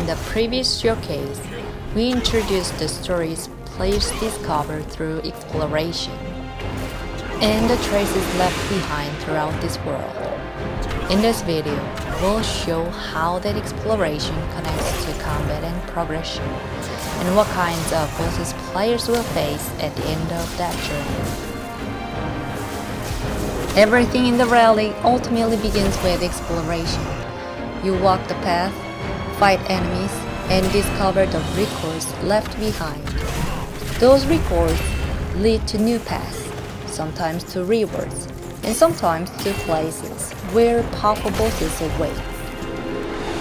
the previous showcase, we introduced the stories players discover through exploration, and the traces left behind throughout this world. In this video, we'll show how that exploration connects to combat and progression, and what kinds of bosses players will face at the end of that journey. Everything in the Relic ultimately begins with exploration. You walk the path, fight enemies, and discover the records left behind. Those records lead to new paths, sometimes to rewards, and sometimes to places where powerful bosses await.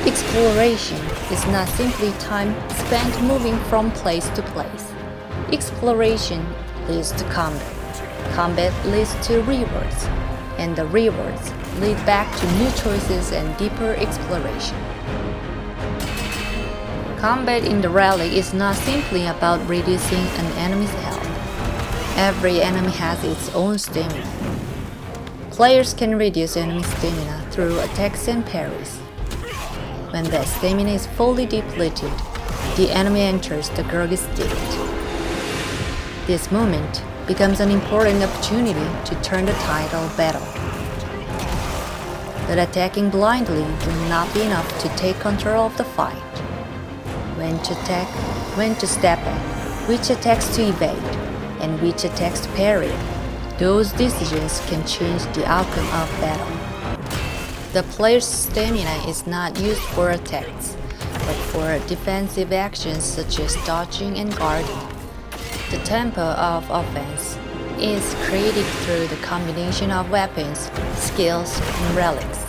Exploration is not simply time spent moving from place to place. Exploration leads to combat. Combat leads to rewards, and the rewards lead back to new choices and deeper exploration. Combat in the Relic is not simply about reducing an enemy's health. Every enemy has its own stamina. Players can reduce enemy stamina through attacks and parries. When that stamina is fully depleted, the enemy enters the groggy state. This moment becomes an important opportunity to turn the tide of battle. But attacking blindly will not be enough to take control of the fight. When to attack, when to step back, which attacks to evade, and which attacks to parry, those decisions can change the outcome of battle. The player's stamina is not used for attacks, but for defensive actions such as dodging and guarding. The tempo of offense is created through the combination of weapons, skills, and relics.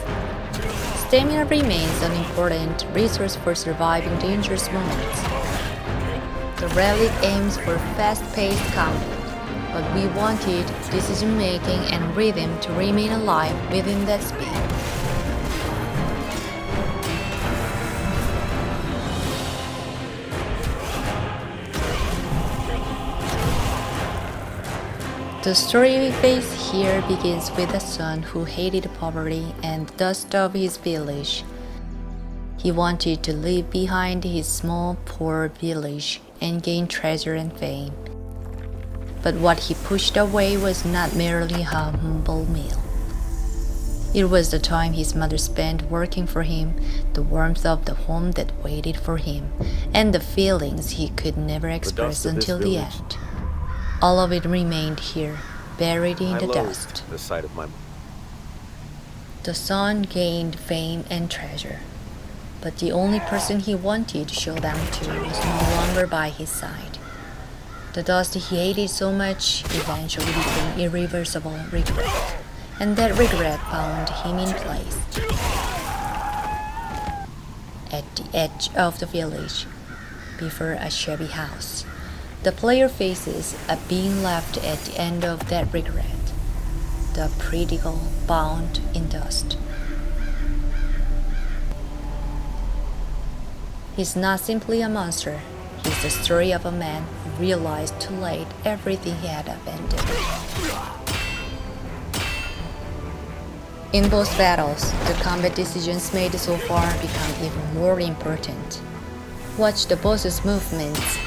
Stamina remains an important resource for surviving dangerous moments. The Relic aims for fast-paced combat, but we wanted decision-making and rhythm to remain alive within that speed. The story we face here begins with a son who hated poverty and the dust of his village. He wanted to leave behind his small, poor village and gain treasure and fame. But what he pushed away was not merely a humble meal. It was the time his mother spent working for him, the warmth of the home that waited for him, and the feelings he could never express until the end. All of it remained here, buried in the dust. The sight of my... The son gained fame and treasure, but the only person he wanted to show them to was no longer by his side. The dust he hated so much eventually became irreversible regret, and that regret bound him in place. At the edge of the village, before a shabby house, the player faces a being left at the end of that regret, the prodigal bound in dust. He's not simply a monster, he's the story of a man who realized too late everything he had abandoned. In both battles, the combat decisions made so far become even more important. Watch the boss's movements,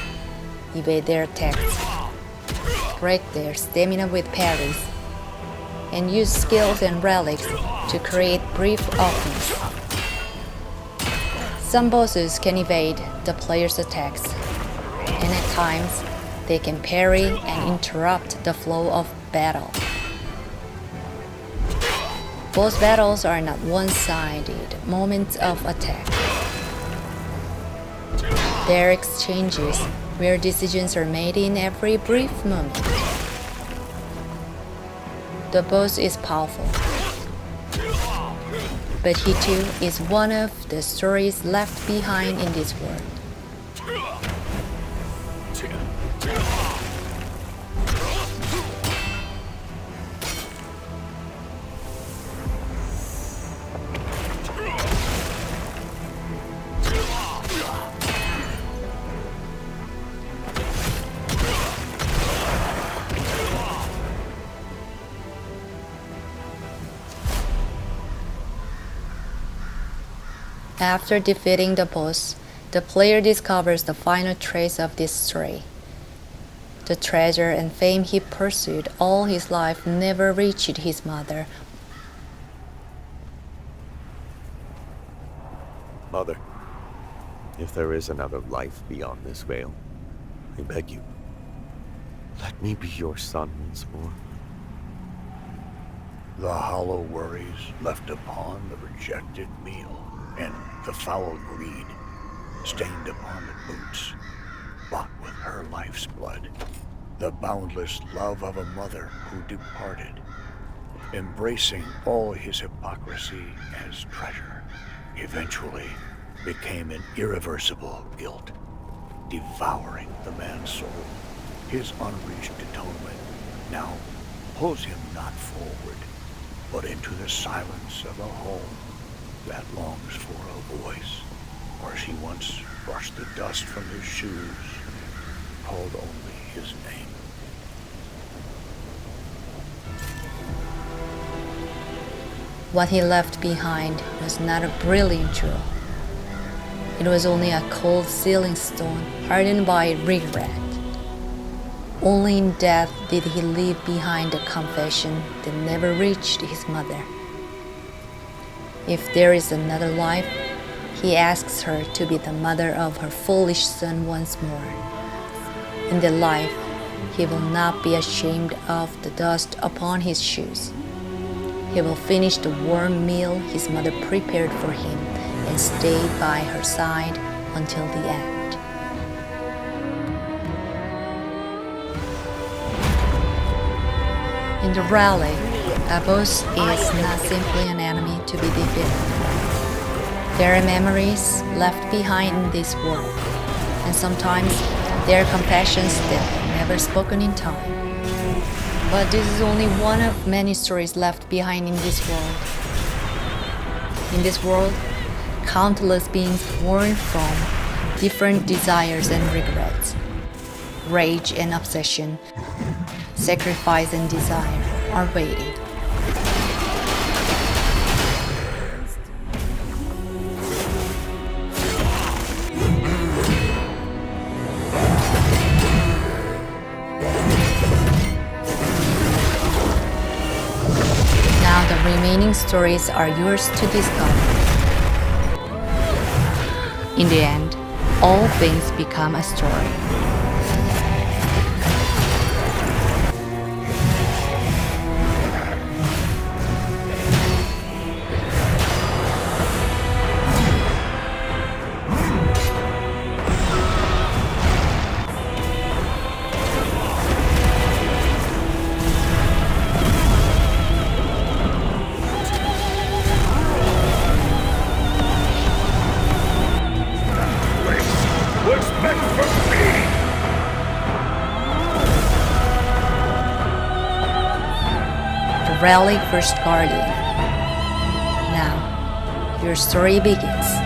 evade their attacks, break their stamina with parries, and use skills and relics to create brief offense. Some bosses can evade the player's attacks, and at times they can parry and interrupt the flow of battle. Both battles are not one-sided moments of attack. They're exchanges where decisions are made in every brief moment. The boss is powerful, but he too is one of the stories left behind in this world. After defeating the boss, The player discovers the final trace of this story. The treasure and fame he pursued all his life never reached his mother. Mother, if there is another life beyond this veil, I beg you, let me be your son once more. The hollow worries left upon the rejected meal, and the foul greed stained upon the boots, bought with her life's blood. The boundless love of a mother who departed, embracing all his hypocrisy as treasure, eventually became an irreversible guilt, devouring the man's soul. His unreached atonement now pulls him not forward, but into the silence of a home that longs for a voice, where she once brushed the dust from his shoes, called only his name. What he left behind was not a brilliant jewel. It was only a cold ceiling stone hardened by regret. Only in death did he leave behind a confession that never reached his mother. If there is another life, he asks her to be the mother of her foolish son once more. In that life, he will not be ashamed of the dust upon his shoes. He will finish the warm meal his mother prepared for him and stay by her side until the end. In the Relic, a boss is not simply an enemy to be defeated. There are memories left behind in this world, and sometimes there are confessions that are never spoken in time. But this is only one of many stories left behind in this world. In this world, countless beings born from different desires and regrets, rage and obsession, sacrifice and desire are waiting. Now the remaining stories are yours to discover. In the end, all things become a story. Relic First Guardian. Now, your story begins.